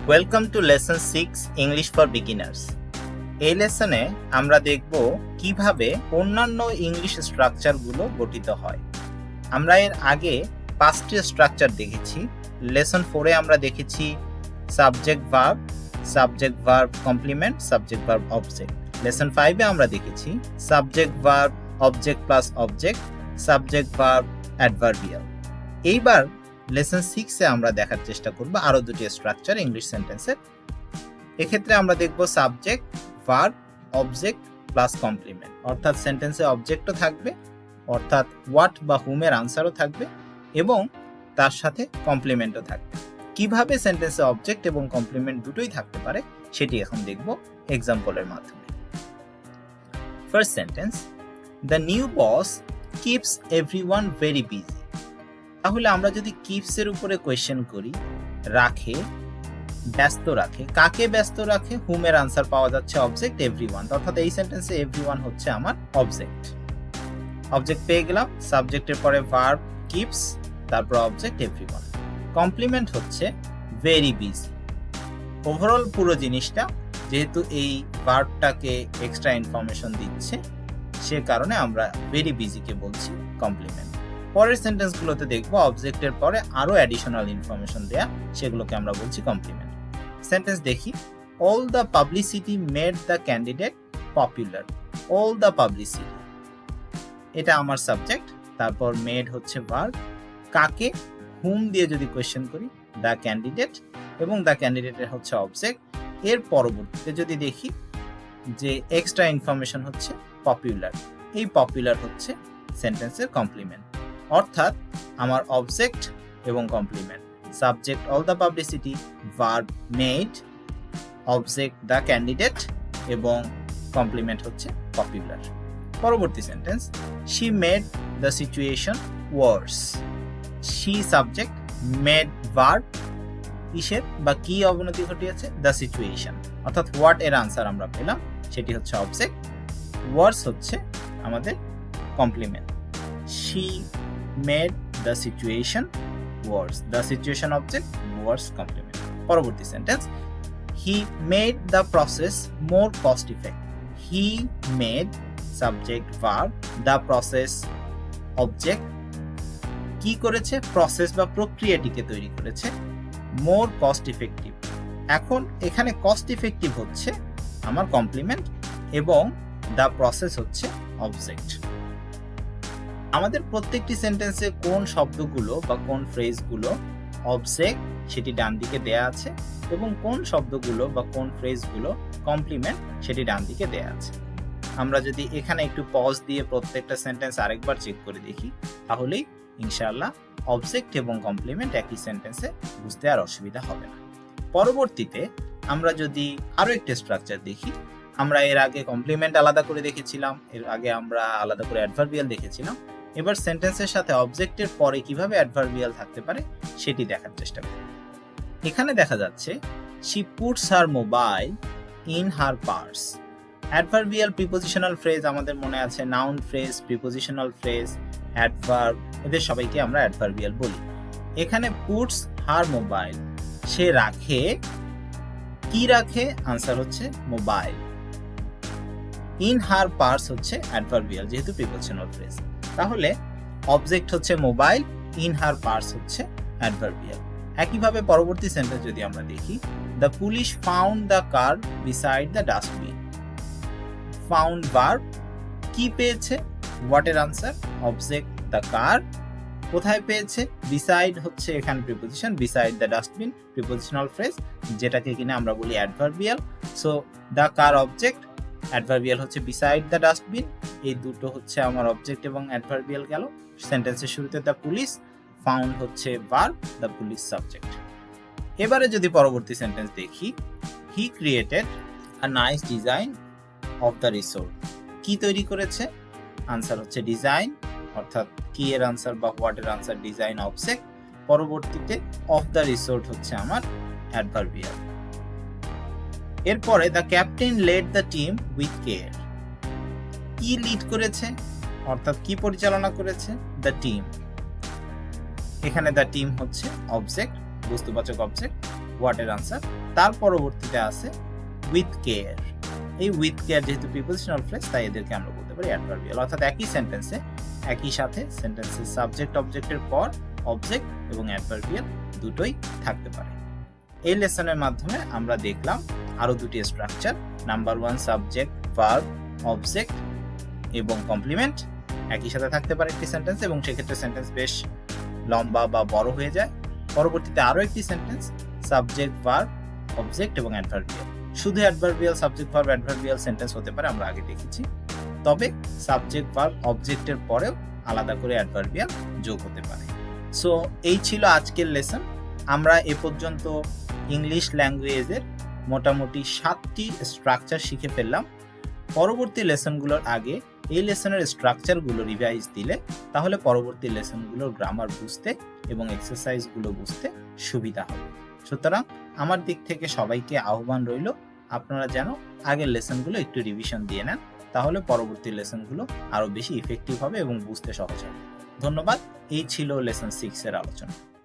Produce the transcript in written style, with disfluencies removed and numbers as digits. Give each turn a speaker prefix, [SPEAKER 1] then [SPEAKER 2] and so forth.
[SPEAKER 1] Welcome to lesson 6 English for beginners. এই লেসনে আমরা দেখব কিভাবে অন্যান্য ইংলিশ স্ট্রাকচারগুলো গঠিত হয়। আমরা এর আগে 5টি স্ট্রাকচার দেখেছি। লেসন 4-এ আমরা দেখেছি subject verb, subject verb complement, subject verb object. Lesson 5-এ আমরা দেখেছি subject verb object plus object, subject verb adverbial. এইবার লেসন 6-এ আমরা দেখার চেষ্টা করব আরো দুটি স্ট্রাকচার ইংলিশ সেন্টেন্সের। এক্ষেত্রে আমরা দেখব subject verb object plus complement, অর্থাৎ সেন্টেন্সে অবজেক্টও থাকবে, অর্থাৎ হোয়াট বা হুমের আনসারও থাকবে এবং তার সাথে কমপ্লিমেন্টও থাকবে। কিভাবে সেন্টেন্সে অবজেক্ট এবং কমপ্লিমেন্ট দুটোই থাকতে পারে সেটি এখন দেখব এক্সাম্পলের মাধ্যমে। First sentence, the new boss keeps everyone very busy. তাহলে আমরা যদি কিপস এর উপরে কোয়েশ্চেন করি, রাখে, ব্যস্ত রাখে, কাকে ব্যস্ত রাখে? হুমের আনসার পাওয়া যাচ্ছে অবজেক্ট এভরিওয়ান, অর্থাৎ এই সেন্টেন্সে এভরিওয়ান হচ্ছে আমার অবজেক্ট। অবজেক্ট পেয়ে গেলাম, সাবজেক্টের পরে ভার্ব কিপস, তারপর অবজেক্ট এভরিওয়ান। কমপ্লিমেন্ট হচ্ছে ভেরি বিজি। ওভারঅল পুরো জিনিসটা যেহেতু এই ভার্বটাকে এক্সট্রা ইনফরমেশন দিচ্ছে, সে কারণে আমরা ভেরি বিজিকে বলছি কমপ্লিমেন্ট। পরের সেন্টেন্সগুলোতে দেখব অবজেক্টের পরে আরো অ্যাডিশনাল ইনফরমেশন দেয়া, সেগুলোকে আমরা বলছি কমপ্লিমেন্ট। সেন্টেন্স দেখি, all the publicity made the candidate popular. All the publicity, এটা আমার সাবজেক্ট, তারপর মেড হচ্ছে ভার্ব, কাকে? হুম দিয়ে যদি কোয়েশ্চেন করি, দ্য ক্যান্ডিডেট, এবং দ্য ক্যান্ডিডেটের হচ্ছে অবজেক্ট। এর পরবর্তীতে যদি দেখি যে এক্সট্রা ইনফরমেশন হচ্ছে পপুলার, এই পপুলার হচ্ছে সেন্টেন্সের কমপ্লিমেন্ট। অর্থাৎ আমার অবজেক্ট এবং complement, subject all the publicity, verb made, object the candidate এবং কমপ্লিমেন্ট হচ্ছে পপুলার। পরবর্তী sentence, she made the situation worse. She subject, made verb, কিসের বা কি অবনতি ঘটিয়েছে? দ্য সিচুয়েশন, অর্থাৎ হোয়াট এর আনসার আমরা পেলাম, সেটি হচ্ছে অবজেক্ট। ওয়ার্স হচ্ছে আমাদের complement. She made the situation worse, the situation object, worse complement. পরবর্তী sentence, he made the process more cost effective. He made subject verb, the process object, কি করেছে? প্রসেস বা প্রক্রিয়াটিকে তৈরি করেছে more cost effective। এখন এখানে কস্ট ইফেক্টিভ হচ্ছে আমার কমপ্লিমেন্ট এবং the process হচ্ছে অবজেক্ট। আমাদের প্রত্যেকটি সেন্টেন্সে কোন শব্দগুলো বা কোন ফ্রেজগুলো অবজেক্ট সেটি ডান দিকে দেয়া আছে এবং কোন শব্দগুলো বা কোন ফ্রেজগুলো কমপ্লিমেন্ট সেটি ডান দিকে দেয়া আছে। আমরা যদি এখানে একটু পজ দিয়ে প্রত্যেকটা সেন্টেন্স আরেকবার চেক করে দেখি, তাহলেই ইনশাআল্লাহ অবজেক্ট এবং কমপ্লিমেন্ট একই সেন্টেন্সে বুঝতে আর অসুবিধা হবে না। পরবর্তীতে আমরা যদি আরো একটা স্ট্রাকচার দেখি, আমরা এর আগে কমপ্লিমেন্ট আলাদা করে দেখেছিলাম, এর আগে আমরা আলাদা করে অ্যাডভার্বিয়াল দেখেছিলাম। এবার সেন্টেন্সের সাথে অবজেক্টের পরে কিভাবে অ্যাডভার্বিয়াল থাকতে পারে সেটি দেখার চেষ্টা করি। এখানে দেখা যাচ্ছে she puts her mobile in her purse। Adverbial prepositional phrase আমাদের মনে আছে, noun phrase, prepositional phrase, adverb, এদের সবাইকে আমরা অ্যাডভার্বিয়াল বলি। এখানে puts her mobile, সে রাখে, কি রাখে? আনসার হচ্ছে মোবাইল। ইন হার পার্স হচ্ছে অ্যাডভার্বিয়াল যেহেতু প্রিপোজিশনাল ফ্রেজ, তাহলে অবজেক্ট হচ্ছে মোবাইল, ইন হার পার্স হচ্ছে অ্যাডভার্বিয়াল। একইভাবে পরবর্তী সেন্টেন্স যদি আমরা দেখি, the police found the car beside the dustbin. Found verb, কি পেয়েছে? হোয়াট এর আনসার? Object the car. কোথায় পেয়েছে? বিসাইড হচ্ছে এখানে preposition, beside the dustbin prepositional phrase, যেটাকে কিনা আমরা বলি adverbial. So the car object, adverbial হচ্ছে বিসাইড দ্য ডাস্টবিন, এই দুটো হচ্ছে আমার অবজেক্ট এবং অ্যাডভার্বিয়াল গেল। সেন্টেন্সের শুরুতে দ্য পুলিশ, ফাউন্ড হচ্ছে ভার্ব, দ্য পুলিশ সাবজেক্ট। এবারে যদি পরবর্তী সেন্টেন্স দেখি, হি created a nice design of the resort. কি তৈরি করেছে? আনসার হচ্ছে ডিজাইন, অর্থাৎ কি এর আনসার বা হোয়াট এর আনসার? Design object. পরবর্তীতে অফ দ্য রিসোর্ট হচ্ছে আমার অ্যাডভার্বিয়াল। এরপরে the captain led the team with care. কি লিড করেছে? অর্থাৎ কি পরিচালনা করেছে? The team. এখানে দ্য টিম হচ্ছে অবজেক্ট, বস্তুবাচক অবজেক্ট। হোয়াট এর আনসার। তার পরবর্তীতে আছে উইথ কেয়ার। এই উইথ কেয়ার যেহেতু প্রিপোজিশনাল ফ্রেজ, তাই এদেরকে আমরা বলতে পারি অ্যাডভার্বিয়াল। অর্থাৎ একই সেন্টেন্সে একই সাথে সেন্টেন্সের সাবজেক্ট অবজেক্টের পর অবজেক্ট এবং অ্যাডভার্বিয়াল দুটোই থাকতে পারে। এই লেসনের মাধ্যমে আমরা দেখলাম আরো দুটি structure. Number 1 subject, verb, object এবং কমপ্লিমেন্ট একই সাথে থাকতে পারে একটি সেন্টেন্স, এবং সেক্ষেত্রে সেন্টেন্স বেশ লম্বা বা বড় হয়ে যায়। পরবর্তীতে আরো একটি সেন্টেন্স সাবজেক্ট, ভার্ব, অবজেক্ট এবং অ্যাডভার্বিয়াল। শুধু adverbial, subject, verb, adverbial sentence হতে পারে, আমরা আগে দেখেছি। তবে সাবজেক্ট, ভার্ব, অবজেক্টের পরেও আলাদা করে অ্যাডভার্বিয়াল যোগ হতে পারে। সো এই ছিল আজকের লেসন। আমরা এ পর্যন্ত ইংলিশ ল্যাঙ্গুয়েজের মোটামুটি 7টি স্ট্রাকচার শিখে ফেললাম। পরবর্তী লেসনগুলোর আগে এই লেসনের স্ট্রাকচারগুলো রিভাইজ দিলে তাহলে পরবর্তী লেসনগুলোর গ্রামার বুঝতে এবং এক্সারসাইজগুলো বুঝতে সুবিধা হবে। সুতরাং আমার দিক থেকে সবাইকে আহ্বান রইল, আপনারা যেন আগের লেসনগুলো একটু রিভিশন দিয়ে নেন, তাহলে পরবর্তী লেসনগুলো আরো বেশি ইফেক্টিভ হবে এবং বুঝতে সহজ হবে। ধন্যবাদ। এই ছিল লেসন 6 এর আলোচনা।